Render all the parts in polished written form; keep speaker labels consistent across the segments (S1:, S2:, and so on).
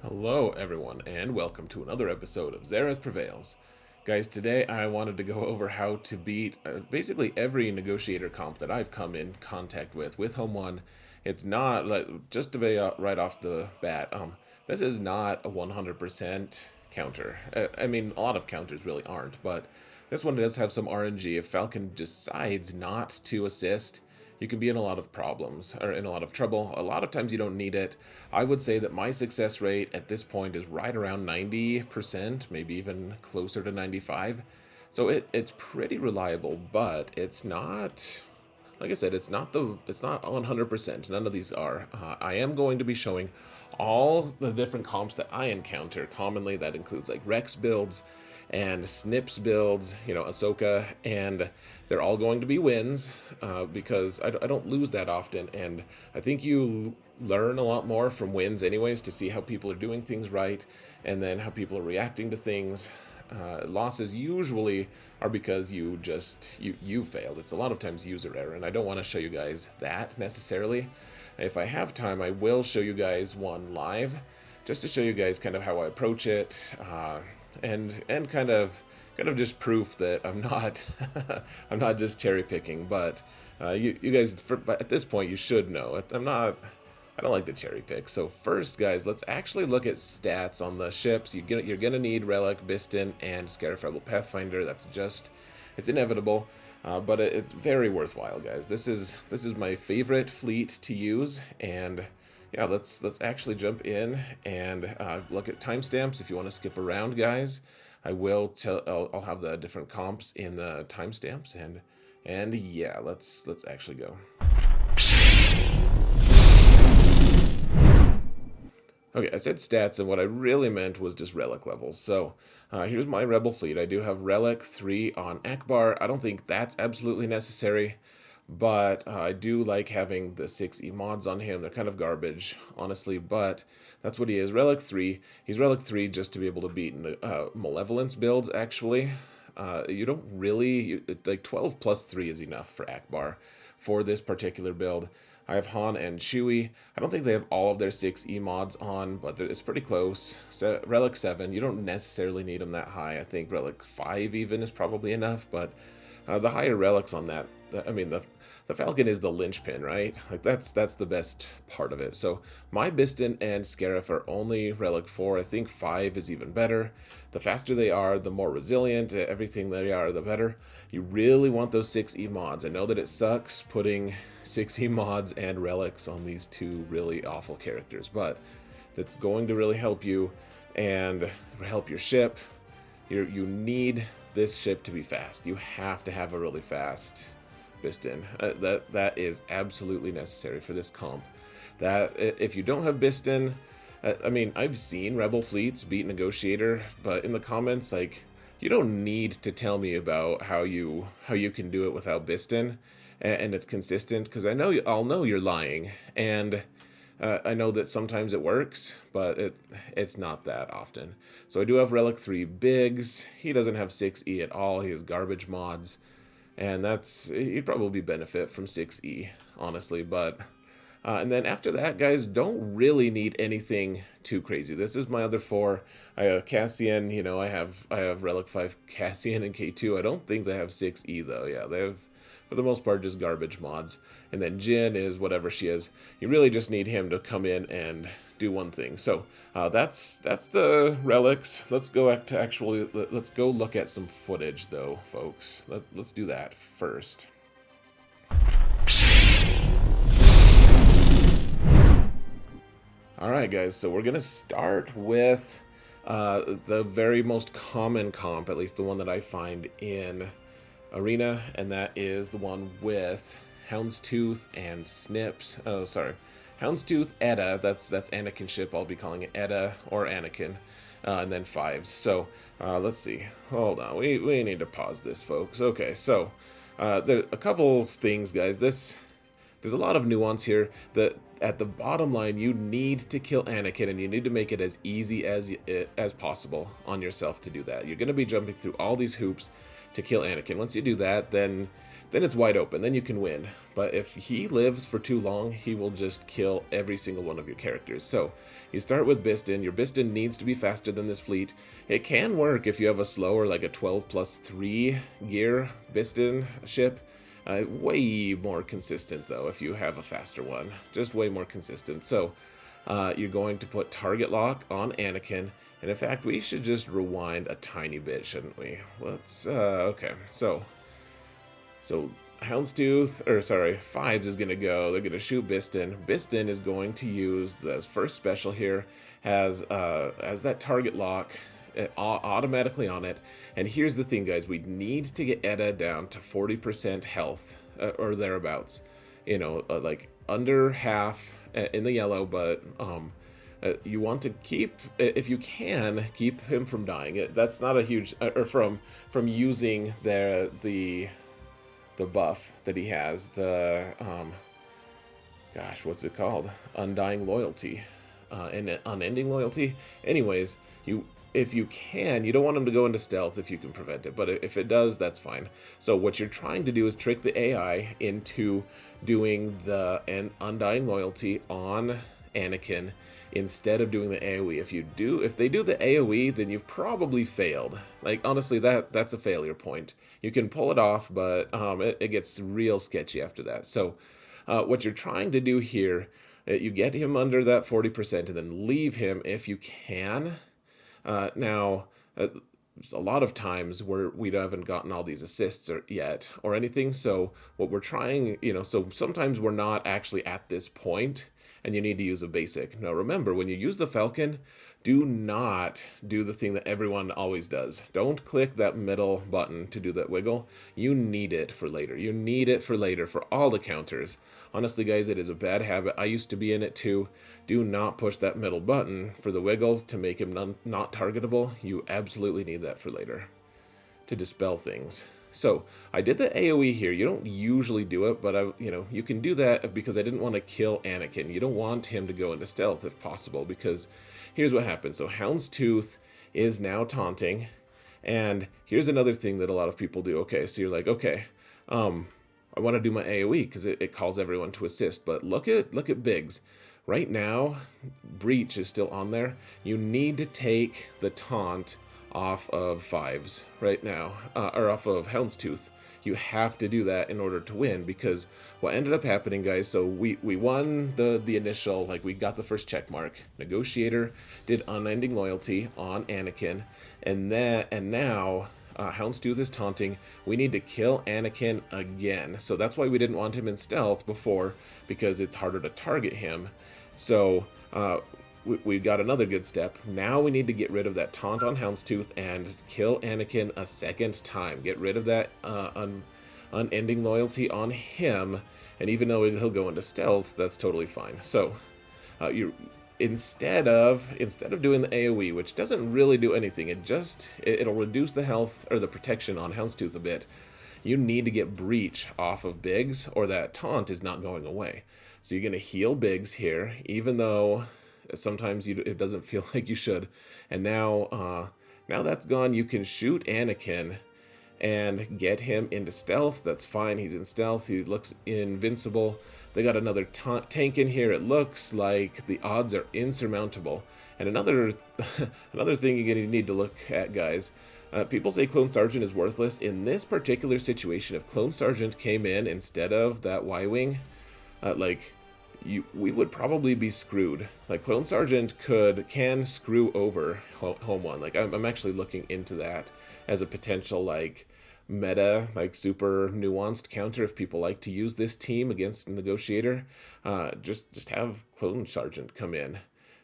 S1: Hello, everyone, and welcome to another episode of Zareth Prevails. Guys, today I wanted to go over how to beat basically every negotiator comp that I've come in contact with Home 1. It's not, like, just to be right off the bat, this is not a 100% counter. I mean, a lot of counters really aren't, but this one does have some RNG. If Falcon decides not to assist, you can be in a lot of problems or in a lot of trouble. A lot of times you don't need it. I would say that my success rate at this point is right around 90%, maybe even closer to 95. So it's pretty reliable, but it's not, like I said, it's not 100%. None of these are. I am going to be showing all the different comps that I encounter. Commonly, that includes like Rex builds and Snips builds, Ahsoka, and they're all going to be wins because I don't lose that often, and I think you learn a lot more from wins anyways to see how people are doing things right and then how people are reacting to things. Losses usually are because you failed. It's a lot of times user error, and I don't want to show you guys that necessarily. If I have time, I will show you guys one live, just to show you guys kind of how I approach it, and kind of just proof that I'm not I'm not just cherry picking. But you guys, but at this point, you should know I don't like to cherry pick. So first, guys, let's actually look at stats on the ships. You're gonna need Relic, Biston, and Scarif Rebel Pathfinder. It's inevitable, but it's very worthwhile, guys. This is my favorite fleet to use, and yeah, let's actually jump in and look at timestamps. If you want to skip around, guys, I will tell. I'll have the different comps in the timestamps, and yeah, let's actually go. Okay, I said stats, and what I really meant was just relic levels. So here's my rebel fleet. I do have relic 3 on Akbar. I don't think that's absolutely necessary, but I do like having the 6E mods on him. They're kind of garbage, honestly, but that's what he is. Relic 3. He's relic 3 just to be able to beat Malevolence builds, actually. You don't really, like 12 plus 3 is enough for Akbar for this particular build. I have Han and Chewie. I don't think they have all of their 6E mods on, but it's pretty close. So Relic 7, you don't necessarily need them that high. I think Relic 5 even is probably enough, but the higher relics on that, I mean, the Falcon is the linchpin, right? Like that's the best part of it. So my Biston and Scarif are only Relic 4. I think 5 is even better. The faster they are, the more resilient, everything they are, the better. You really want those 6E mods. I know that it sucks putting 6E mods and relics on these two really awful characters, but that's going to really help you and help your ship. You need this ship to be fast. You have to have a really fast Biston. That is absolutely necessary for this comp. That if you don't have Biston, I mean, I've seen Rebel fleets beat Negotiator, but in the comments, like, you don't need to tell me about how you can do it without Biston, and it's consistent, because I'll know you're lying, and I know that sometimes it works, but it's not that often. So I do have Relic 3 Biggs. He doesn't have 6E at all. He has garbage mods, and he'd probably benefit from 6E, honestly. But and then after that, guys, don't really need anything too crazy. This is my other 4. I have Cassian. I have Relic 5 Cassian and K2. I don't think they have 6E though. Yeah, they have, for the most part, just garbage mods. And then Jin is whatever she is. You really just need him to come in and do one thing. So that's the relics. Let's go let's go look at some footage though, folks. Let's do that first. All right, guys. So we're gonna start with the very most common comp, at least the one that I find in Arena, and that is the one with Houndstooth and Snips. Oh, sorry. Houndstooth, Edda. That's Anakin's ship. I'll be calling it Edda or Anakin. And then 5s. So let's see. Hold on. We need to pause this, folks. Okay, so there a couple things, guys. There's a lot of nuance here. That at the bottom line, you need to kill Anakin, and you need to make it as easy as possible on yourself to do that. You're going to be jumping through all these hoops to kill Anakin. Once you do that, then then it's wide open. Then you can win. But if he lives for too long, he will just kill every single one of your characters. So you start with Biston. Your Biston needs to be faster than this fleet. It can work if you have a slower, like a 12+3 gear Biston ship. Way more consistent, though, if you have a faster one. Just way more consistent. So you're going to put target lock on Anakin. And in fact, we should just rewind a tiny bit, shouldn't we? Let's, okay. So Houndstooth, or sorry, Fives is going to go. They're going to shoot Biston. Biston is going to use the first special here, has that target lock automatically on it. And here's the thing, guys. We need to get Edda down to 40% health, or thereabouts. You know, like under half in the yellow, but you want to keep, if you can, keep him from dying. That's not a huge, or from using the buff that he has, the gosh, what's it called? Undying loyalty, and unending loyalty. Anyways, if you can, you don't want him to go into stealth if you can prevent it, but if it does, that's fine. So what you're trying to do is trick the AI into doing the undying loyalty on Anakin instead of doing the AoE. If they do the AoE, then you've probably failed. Like, honestly, that's a failure point. You can pull it off, but it gets real sketchy after that. So what you're trying to do here, you get him under that 40% and then leave him if you can. Now, there's a lot of times where we haven't gotten all these assists yet or anything. So what we're trying, so sometimes we're not actually at this point and you need to use a basic. Now remember, when you use the Falcon, do not do the thing that everyone always does. Don't click that middle button to do that wiggle. You need it for later. You need it for later for all the counters. Honestly, guys, it is a bad habit. I used to be in it too. Do not push that middle button for the wiggle to make him not targetable. You absolutely need that for later to dispel things. So I did the AoE here. You don't usually do it, but you can do that because I didn't want to kill Anakin. You don't want him to go into stealth if possible, because here's what happens. So Houndstooth is now taunting, and here's another thing that a lot of people do. Okay, so you're like, okay, I want to do my AoE because it calls everyone to assist, but look at Biggs. Right now, Breach is still on there. You need to take the taunt off of Fives right now, or off of Houndstooth. You have to do that in order to win, because what ended up happening, guys, so we won the initial, like, we got the first check mark. Negotiator did unending loyalty on Anakin, and now Houndstooth is taunting. We need to kill Anakin again. So that's why we didn't want him in stealth before, because it's harder to target him. So we got another good step. Now we need to get rid of that taunt on Houndstooth and kill Anakin a second time. Get rid of that unending loyalty on him. And even though he'll go into stealth, that's totally fine. So instead of doing the AoE, which doesn't really do anything, it'll reduce the health or the protection on Houndstooth a bit. You need to get Breach off of Biggs, or that taunt is not going away. So you're going to heal Biggs here, even though sometimes it doesn't feel like you should. And now that's gone, you can shoot Anakin and get him into stealth. That's fine. He's in stealth. He looks invincible. They got another tank in here. It looks like the odds are insurmountable. And another thing you're going to need to look at, guys. People say Clone Sergeant is worthless. In this particular situation, if Clone Sergeant came in instead of that Y-Wing, we would probably be screwed. Like, Clone Sergeant can screw over Home One. Like, I'm actually looking into that as a potential, like, meta, like, super nuanced counter if people like to use this team against Negotiator. Just have Clone Sergeant come in.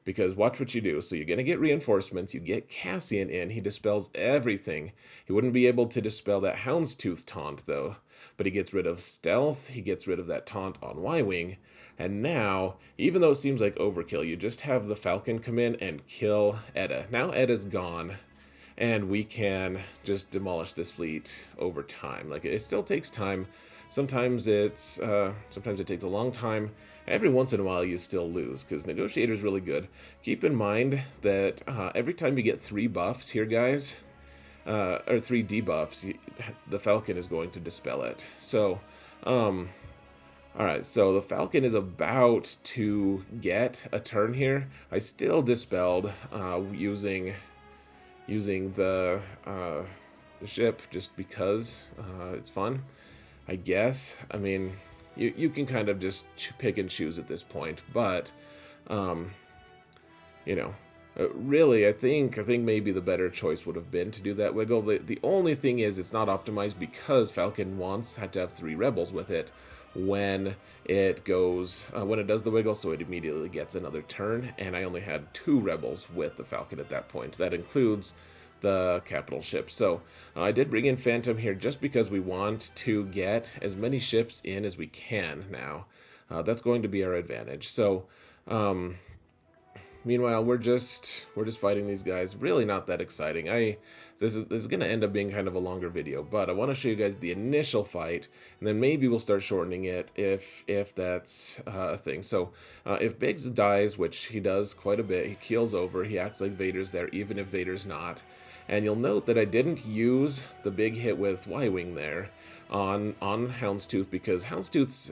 S1: Because watch what you do. So you're going to get reinforcements. You get Cassian in. He dispels everything. He wouldn't be able to dispel that Houndstooth taunt, though. But he gets rid of stealth. He gets rid of that taunt on Y-Wing. And now, even though it seems like overkill, you just have the Falcon come in and kill Edda. Now Edda's gone. And we can just demolish this fleet over time. Like, it still takes time. Sometimes it takes a long time. Every once in a while you still lose, because Negotiator's really good. Keep in mind that every time you get 3 buffs here, guys, or 3 debuffs, the Falcon is going to dispel it. So, all right, so the Falcon is about to get a turn here. I still dispelled using the ship just because it's fun, I guess. I mean, you can kind of just pick and choose at this point, but you know, really, I think maybe the better choice would have been to do that wiggle. The only thing is, it's not optimized because Falcon had to have 3 rebels with it when it goes when it does the wiggle, so it immediately gets another turn. And I only had 2 rebels with the Falcon at that point. That includes the capital ship. So I did bring in Phantom here just because we want to get as many ships in as we can now. That's going to be our advantage. So meanwhile, we're just fighting these guys. Really not that exciting. This is going to end up being kind of a longer video, but I want to show you guys the initial fight, and then maybe we'll start shortening it if that's a thing. So if Biggs dies, which he does quite a bit, he keels over. He acts like Vader's there, even if Vader's not. And you'll note that I didn't use the big hit with Y-Wing there on Houndstooth because Houndstooth's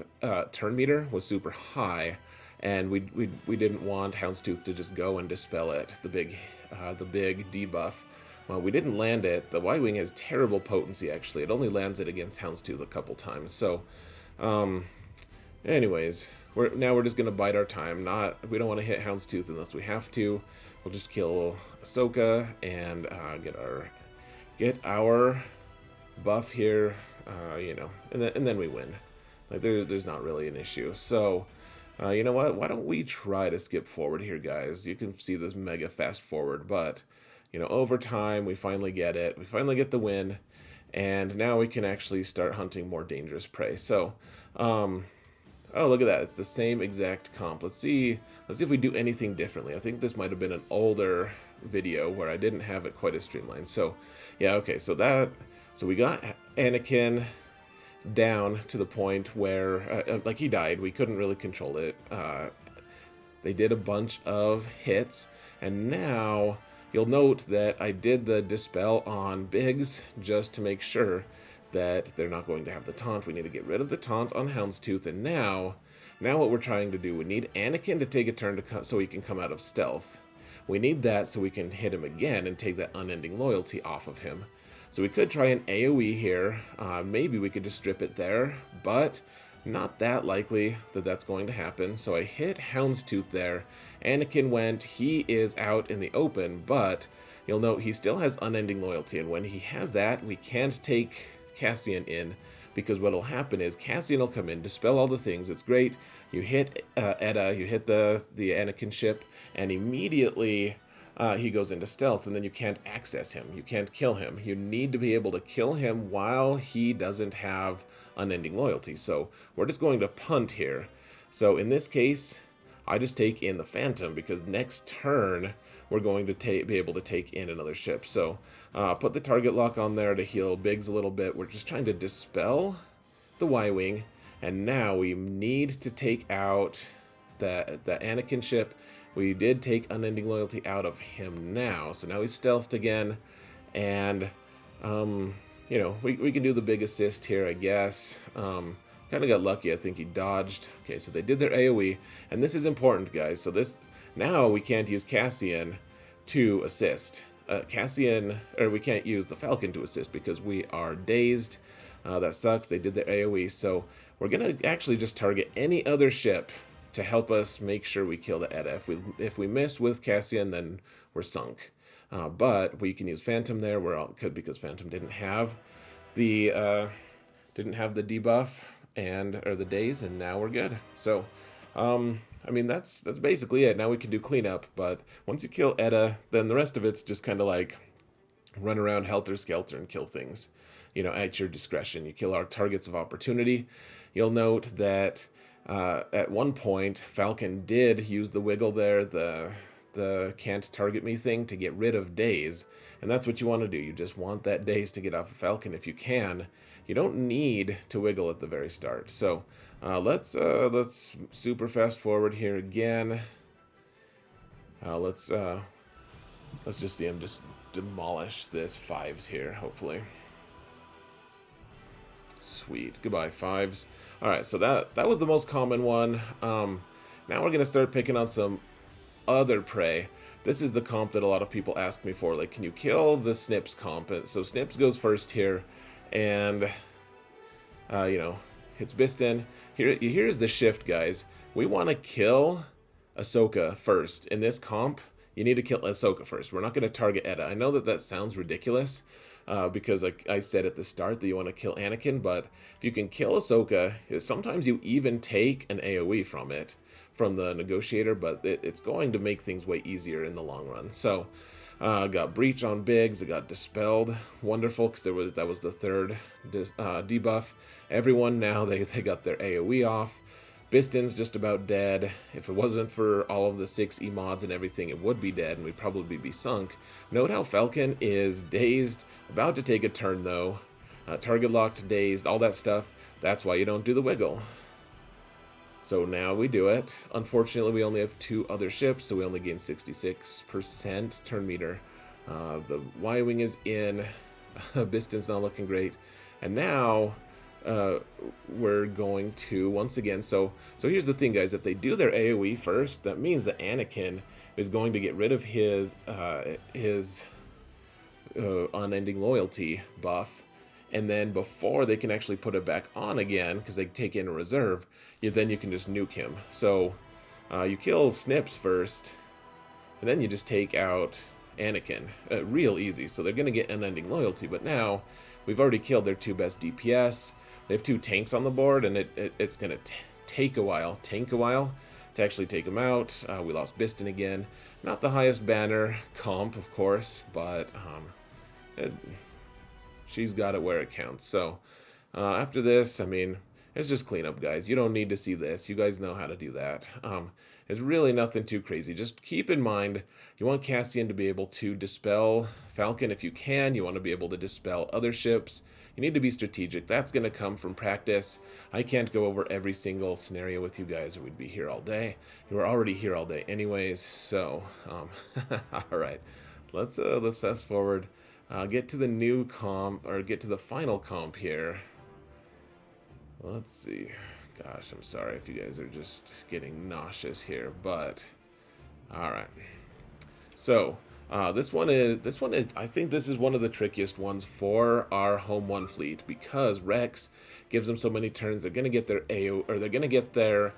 S1: turn meter was super high. And we didn't want Houndstooth to just go and dispel it, the big debuff. Well, we didn't land it. The Y-Wing has terrible potency, actually. It only lands it against Houndstooth a couple times. So, anyways, we're just gonna bide our time. We don't want to hit Houndstooth unless we have to. We'll just kill Ahsoka and get our buff here, and then we win. Like there's not really an issue. So. You know what? Why don't we try to skip forward here, guys? You can see this mega fast forward, but, over time, we finally get it. We finally get the win, and now we can actually start hunting more dangerous prey. So, oh, look at that. It's the same exact comp. Let's see if we do anything differently. I think this might have been an older video where I didn't have it quite as streamlined. So, yeah, okay. So we got Anakin down to the point where like he died. We couldn't really control it. They did a bunch of hits, and now you'll note that I did the dispel on Biggs just to make sure that they're not going to have the taunt. We need to get rid of the taunt on Houndstooth, and now what we're trying to do, we need Anakin to take a turn so he can come out of stealth. We need that so we can hit him again and take that unending loyalty off of him. So we could try an AoE here. Maybe we could just strip it there, but not that likely that that's going to happen. So I hit Houndstooth there. Anakin went. He is out in the open, but you'll note he still has unending loyalty. And when he has that, we can't take Cassian in, because what'll happen is Cassian will come in, dispel all the things. It's great. You hit Edda, you hit the Anakin ship, and immediately he goes into stealth, and then you can't access him. You can't kill him. You need to be able to kill him while he doesn't have unending loyalty. So we're just going to punt here. So in this case, I just take in the Phantom, because next turn we're going to be able to take in another ship. So put the target lock on there to heal Biggs a little bit. We're just trying to dispel the Y-Wing, and now we need to take out the Anakin ship. We did take unending loyalty out of him now, so now he's stealthed again, and we can do the big assist here, I guess. Kind of got lucky. I think he dodged. Okay, so they did their AoE, and this is important, guys. So now we can't use Cassian to assist. We can't use the Falcon to assist because we are dazed. That sucks. They did their AoE, so we're gonna actually just target any other ship to help us make sure we kill the Edda. If we miss with Cassian, then we're sunk. But we can use Phantom there. Because Phantom didn't have the debuff or the daze, and now we're good. So, that's basically it. Now we can do cleanup. But once you kill Edda, then the rest of it's just kind of like run around helter skelter and kill things, at your discretion. You kill our targets of opportunity. You'll note that at one point, Falcon did use the wiggle there, the can't target me thing, to get rid of daze, and that's what you want to do. You just want that daze to get off of Falcon if you can. You don't need to wiggle at the very start. So let's super fast forward here again. Let's just see him just demolish this 5s here, hopefully. Sweet. Goodbye, 5s. Alright, so that was the most common one. Now we're going to start picking on some other prey. This is the comp that a lot of people ask me for. Like, can you kill the Snips comp? So Snips goes first here, and, you know, hits Biston. Here's the shift, guys. We want to kill Ahsoka first. In this comp, you need to kill Ahsoka first. We're not going to target Edda. I know that sounds ridiculous, because like I said at the start that you want to kill Anakin, but if you can kill Ahsoka, sometimes you even take an AoE from it, from the Negotiator, but it's going to make things way easier in the long run. So, got Breach on Biggs, it got Dispelled, wonderful, because that was the third debuff. Everyone now, they got their AoE off. Biston's just about dead. If it wasn't for all of the 6 E-mods and everything, it would be dead, and we'd probably be sunk. Note how Falcon is dazed, about to take a turn though. Target locked, dazed, all that stuff. That's why you don't do the wiggle. So now we do it. Unfortunately, we only have 2 other ships, so we only gain 66% turn meter. The Y-Wing is in. Biston's not looking great. And now we're going to, once again, so here's the thing, guys. If they do their AoE first, that means that Anakin is going to get rid of his unending loyalty buff, and then before they can actually put it back on again, because they take in a reserve, then you can just nuke him. So you kill Snips first, and then you just take out Anakin. Real easy. So they're going to get unending loyalty, but now we've already killed their 2 best DPS. They have 2 tanks on the board, and it's going to tank a while to actually take them out. We lost Biston again. Not the highest banner comp, of course, but she's got it where it counts. So after this, I mean, it's just cleanup, guys. You don't need to see this. You guys know how to do that. It's really nothing too crazy. Just keep in mind, you want Cassian to be able to dispel Falcon if you can. You want to be able to dispel other ships. You need to be strategic. That's going to come from practice. I can't go over every single scenario with you guys, or we'd be here all day. You were already here all day anyways, so, all right. Let's fast forward. Get to the new comp, or get to the final comp here. Let's see. Gosh, I'm sorry if you guys are just getting nauseous here, but all right. So this one is. I think this is one of the trickiest ones for our home 1 fleet, because Rex gives them so many turns. They're gonna get their AO, or they're gonna get their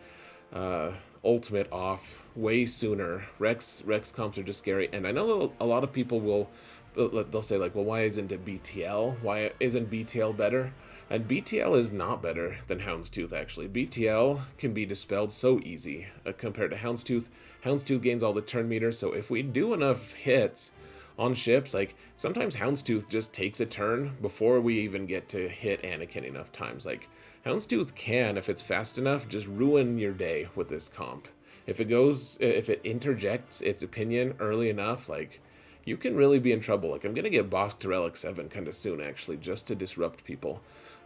S1: ultimate off way sooner. Rex comps are just scary, and I know a lot of people they'll say like, well, why isn't it BTL? Why isn't BTL better? And BTL is not better than Houndstooth, actually. BTL can be dispelled so easy compared to Houndstooth. Houndstooth gains all the turn meters, so if we do enough hits on ships, like, sometimes Houndstooth just takes a turn before we even get to hit Anakin enough times. Like, Houndstooth can, if it's fast enough, just ruin your day with this comp. If it interjects its opinion early enough, like, you can really be in trouble. Like, I'm going to get bossed to Relic 7 kind of soon, actually, just to disrupt people.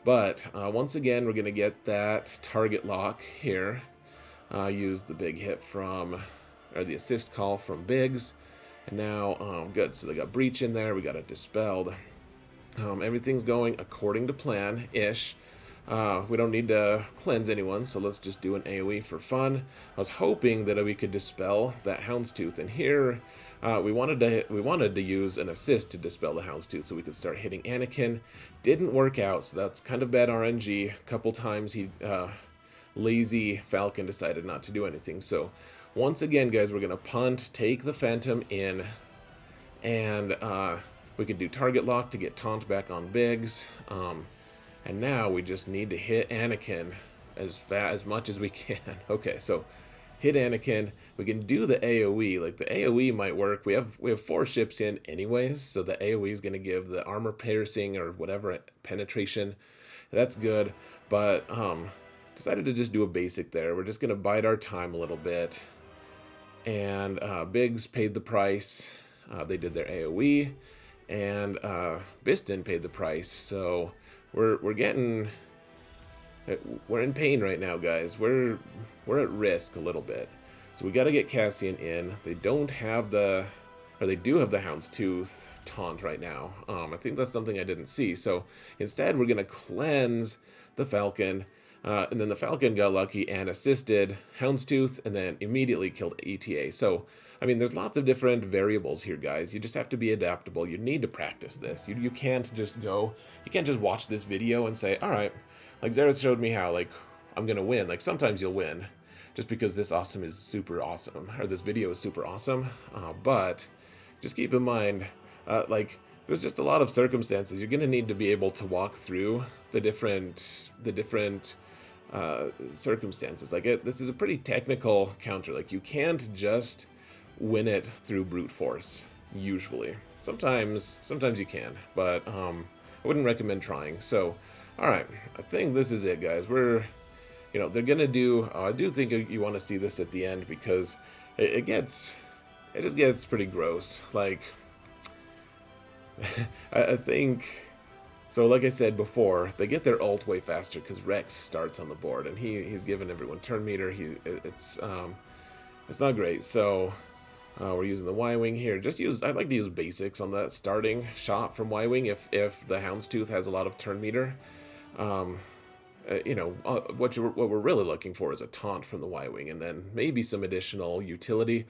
S1: But once again, we're going to get that target lock here. Use the big hit from, or the assist call from Biggs. And now, good. So they got Breach in there. We got it dispelled. Everything's going according to plan-ish. We don't need to cleanse anyone, so let's just do an AoE for fun. I was hoping that we could dispel that Houndstooth, and here we wanted to use an assist to dispel the Houndstooth so we could start hitting Anakin. Didn't work out, so that's kind of bad RNG. A couple times lazy Falcon decided not to do anything. So once again, guys, we're gonna punt, take the Phantom in, and we could do target lock to get taunt back on Biggs. And now we just need to hit Anakin as much as we can. Okay, so hit Anakin. We can do the AoE. Like, the AoE might work. We have 4 ships in anyways, so the AoE is going to give the armor piercing or whatever penetration. That's good, but decided to just do a basic there. We're just going to bide our time a little bit. And Biggs paid the price. They did their AoE, and Biston paid the price. So we're in pain right now, guys. We're at risk a little bit. So we got to get Cassian in. They don't have the or they do have the Houndstooth taunt right now. I think that's something I didn't see. So instead, we're going to cleanse the Falcon, and then the Falcon got lucky and assisted Houndstooth, and then immediately killed ETA. So, I mean, there's lots of different variables here, guys. You just have to be adaptable. You need to practice this. You can't just go, you can't just watch this video and say, all right, like Xerath showed me how, like, I'm going to win. Like, sometimes you'll win just because this awesome is super awesome, or this video is super awesome. But just keep in mind, like, there's just a lot of circumstances. You're going to need to be able to walk through the different circumstances. Like, this is a pretty technical counter. Like, you can't just win it through brute force, usually. Sometimes you can, but I wouldn't recommend trying. So, all right, I think this is it, guys. We're, you know, they're gonna do. I do think you want to see this at the end because it just gets pretty gross. Like, I think. So, like I said before, they get their ult way faster because Rex starts on the board, and he's given everyone turn meter. It's not great. So we're using the Y-Wing here. I'd like to use basics on that starting shot from Y-Wing if the Houndstooth has a lot of turn meter. You know, what we're really looking for is a taunt from the Y-Wing, and then maybe some additional utility.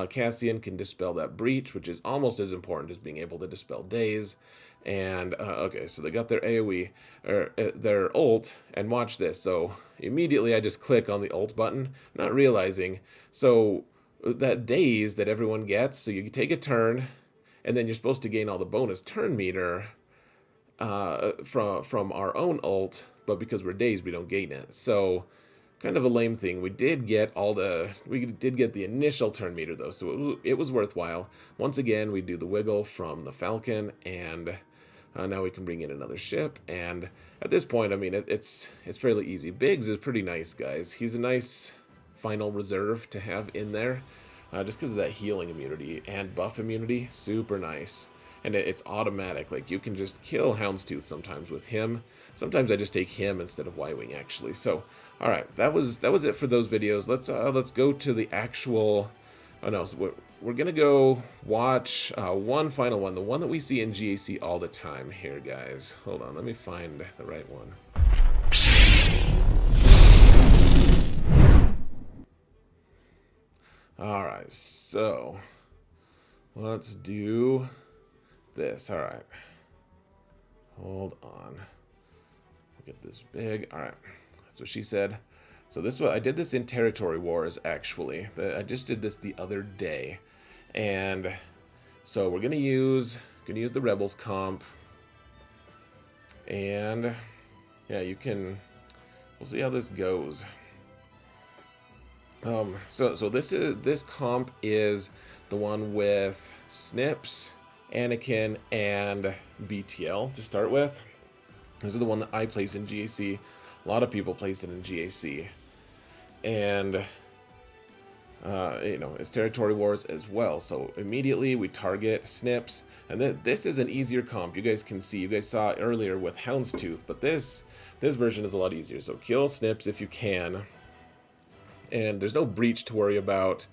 S1: Cassian can dispel that breach, which is almost as important as being able to dispel daze. And, okay, so they got their AoE, or their ult, and watch this. So, immediately I just click on the ult button, not realizing, so that daze that everyone gets, so you take a turn, and then you're supposed to gain all the bonus turn meter from our own ult, but because we're dazed, we don't gain it. So, kind of a lame thing. We did get the initial turn meter, though, so it was worthwhile. Once again, we do the wiggle from the Falcon, and now we can bring in another ship, and at this point, I mean, it's fairly easy. Biggs is pretty nice, guys. He's a nice final reserve to have in there, just because of that healing immunity and buff immunity. Super nice. And it's automatic. Like, you can just kill Houndstooth sometimes with him. Sometimes I just take him instead of Y-Wing, actually. So, all right, that was it for those videos. Let's go to the actual. Oh no, so we're gonna go watch one final one, the one that we see in GAC all the time here, guys. Hold on, let me find the right one. All right, so let's do this. All right, hold on. Get this big. All right, that's what she said. So I did this in Territory Wars, actually. I just did this the other day, and so we're gonna use the Rebels comp, and yeah, we'll see how this goes. So this comp is the one with Snips, Anakin, and BTL to start with. This is the one that I place in GAC. A lot of people place it in GAC. And, you know, it's Territory Wars as well. So immediately we target Snips. And this is an easier comp. You guys can see. You guys saw it earlier with Houndstooth. But this version is a lot easier. So kill Snips if you can. And there's no breach to worry about.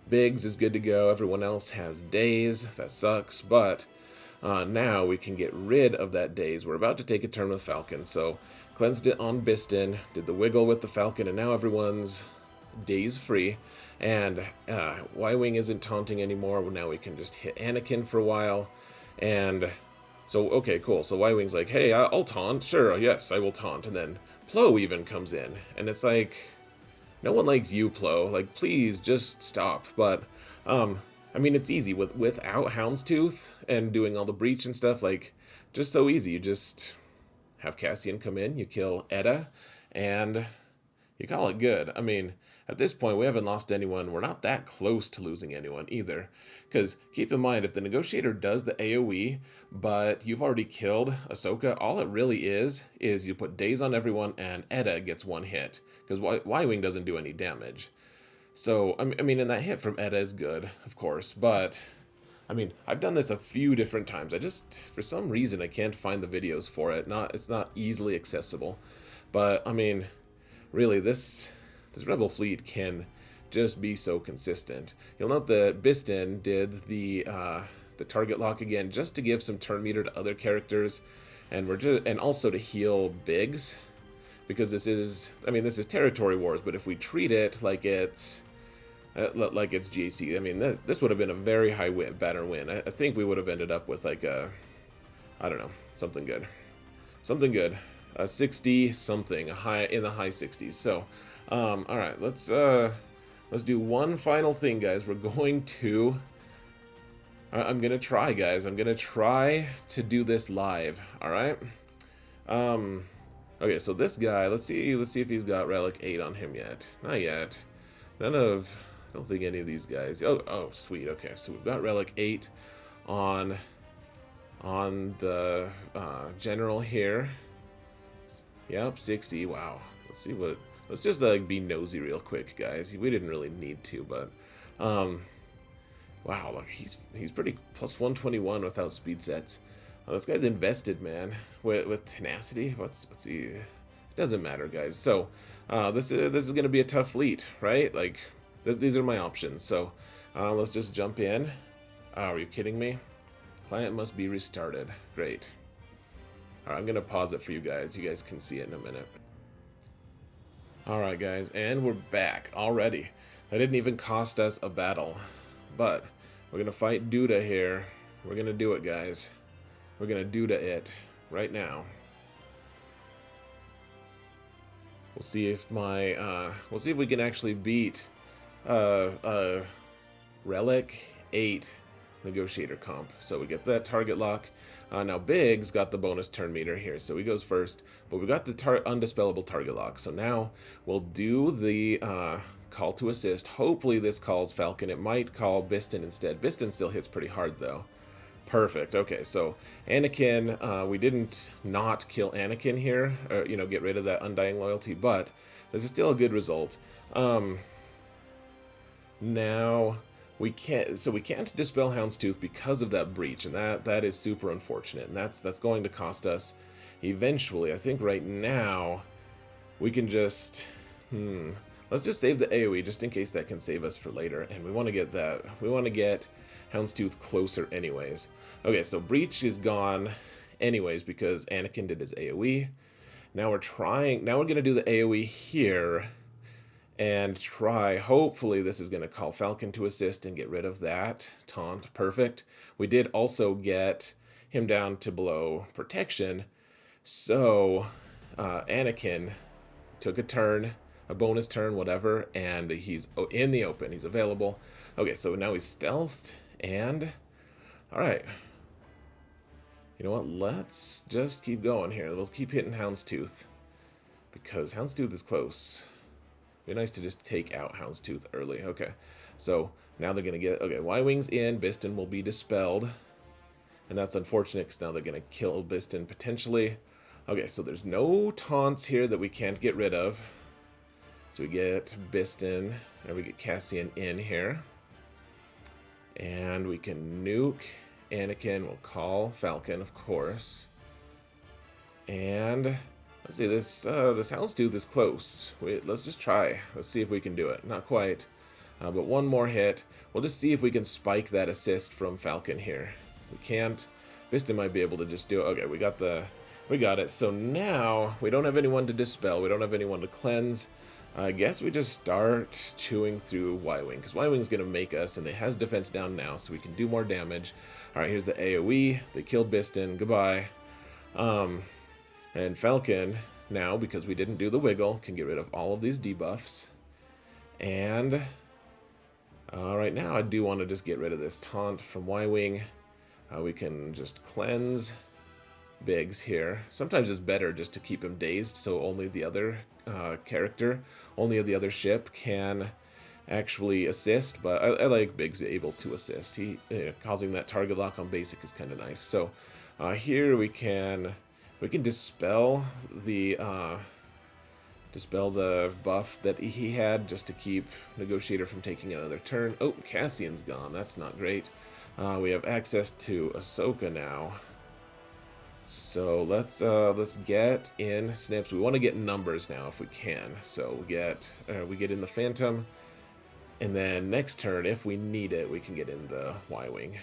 S1: Biggs is good to go. Everyone else has daze. That sucks. But now we can get rid of that daze. We're about to take a turn with Falcon. So cleansed it on Biston, did the wiggle with the Falcon, and now everyone's daze free. And Y-Wing isn't taunting anymore. Now we can just hit Anakin for a while. And so, okay, cool. So Y-Wing's like, hey, I'll taunt. Sure, yes, I will taunt. And then Plo even comes in. And it's like, no one likes you, Plo. Like, please, just stop. But, I mean, it's easy. Without Houndstooth and doing all the breach and stuff, like, just so easy. You just have Cassian come in, you kill Edda, and you call it good. I mean, at this point, we haven't lost anyone. We're not that close to losing anyone either. Because keep in mind, if the Negotiator does the AoE, but you've already killed Ahsoka, all it really is you put daze on everyone and Edda gets one hit. Because Y-Wing doesn't do any damage. So, I mean, and that hit from Edda is good, of course, but I mean, I've done this a few different times. I just, for some reason, I can't find the videos for it. It's not easily accessible. But, I mean, really, this Rebel fleet can just be so consistent. You'll note that Biston did the target lock again just to give some turn meter to other characters, and also to heal Biggs, because this is territory wars, but if we treat it like it's GAC, I mean this would have been a very high banner win. I think we would have ended up with like a, I don't know, something good, a 60 something, in the high 60s. So all right, let's do one final thing, guys. We're going to I'm gonna try, guys. I'm gonna try to do this live. All right. Okay, so this guy, let's see if he's got Relic 8 on him yet. Not yet. I don't think any of these guys. Oh, sweet. Okay, so we've got Relic 8 on the general here. Yep, 60. Wow. Let's just be nosy real quick, guys. We didn't really need to, but wow, look, he's pretty plus 121 without speed sets. This guy's invested, man, with tenacity. What's he? It doesn't matter, guys. So this is gonna be a tough fleet, right? Like these are my options. So let's just jump in. Oh, are you kidding me? Client must be restarted. Great. All right, I'm gonna pause it for you guys. You guys can see it in a minute. All right, guys, and we're back already. That didn't even cost us a battle, but we're gonna fight Duda here. We're gonna do it, guys. We're gonna Duda it right now. We'll see if we'll see if we can actually beat Relic 8 Negotiator comp. So we get that target lock. Now Biggs got the bonus turn meter here, so he goes first. But we got the undispellable target lock. So now we'll do the call to assist. Hopefully this calls Falcon. It might call Biston instead. Biston still hits pretty hard though. Perfect. Okay, so Anakin, we didn't not kill Anakin here, or, get rid of that undying loyalty, but this is still a good result. Now we can't dispel Houndstooth because of that breach, and that is super unfortunate, and that's going to cost us eventually. I think right now we can just let's just save the AoE just in case that can save us for later, and we want to get that. We want to get Houndstooth closer anyways. Okay, so breach is gone anyways because Anakin did his AoE. Now we're going to do the AoE here and hopefully this is going to call Falcon to assist and get rid of that taunt. Perfect. We did also get him down to below protection. So Anakin took a turn, a bonus turn, whatever, and he's in the open. He's available. Okay, so now he's stealthed, and all right. You know what? Let's just keep going here. We'll keep hitting Houndstooth because Houndstooth is close. Be nice to just take out Houndstooth early. Okay, so now they're gonna get Y-Wings in. Biston will be dispelled, and that's unfortunate because now they're gonna kill Biston potentially. Okay, so there's no taunts here that we can't get rid of. So we get Biston, and we get Cassian in here, and we can nuke Anakin. We'll call Falcon, of course, and let's see, this Houndstooth is close. Let's just try. Let's see if we can do it. Not quite, but one more hit. We'll just see if we can spike that assist from Falcon here. We can't. Biston might be able to just do it. Okay, we got it. So now we don't have anyone to dispel. We don't have anyone to cleanse. I guess we just start chewing through Y-Wing, because Y-Wing's going to make us, and it has defense down now, so we can do more damage. Alright, here's the AoE. They killed Biston. Goodbye. And Falcon, now, because we didn't do the wiggle, can get rid of all of these debuffs. And right now, I do want to just get rid of this taunt from Y-Wing. We can just cleanse Biggs here. Sometimes it's better just to keep him dazed, so only the other only the other ship can actually assist, but I like Biggs able to assist. He causing that target lock on basic is kind of nice. So here we can dispel the buff that he had just to keep Negotiator from taking another turn. Oh, Cassian's gone. That's not great. We have access to Ahsoka now. So let's get in Snips. We want to get numbers now if we can. So we get in the Phantom, And then next turn, if we need it, we can get in the Y-Wing.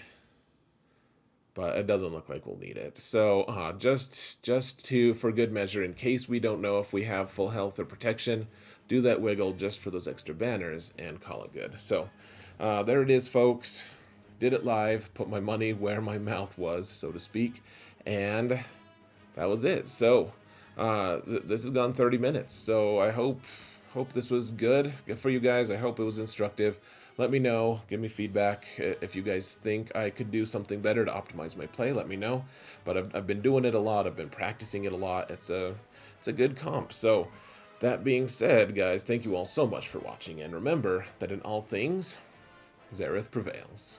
S1: But it doesn't look like we'll need it. So just to, for good measure, in case we don't know if we have full health or protection, do that wiggle just for those extra banners and call it good. So there it is, folks. Did it live, put my money where my mouth was, so to speak. And that was it. So this has gone 30 minutes. So I hope this was good for you guys. I hope it was instructive. Let me know. Give me feedback. If you guys think I could do something better to optimize my play, let me know. But I've been doing it a lot. I've been practicing it a lot. It's a good comp. So that being said, guys, thank you all so much for watching. And remember that in all things, Zareth prevails.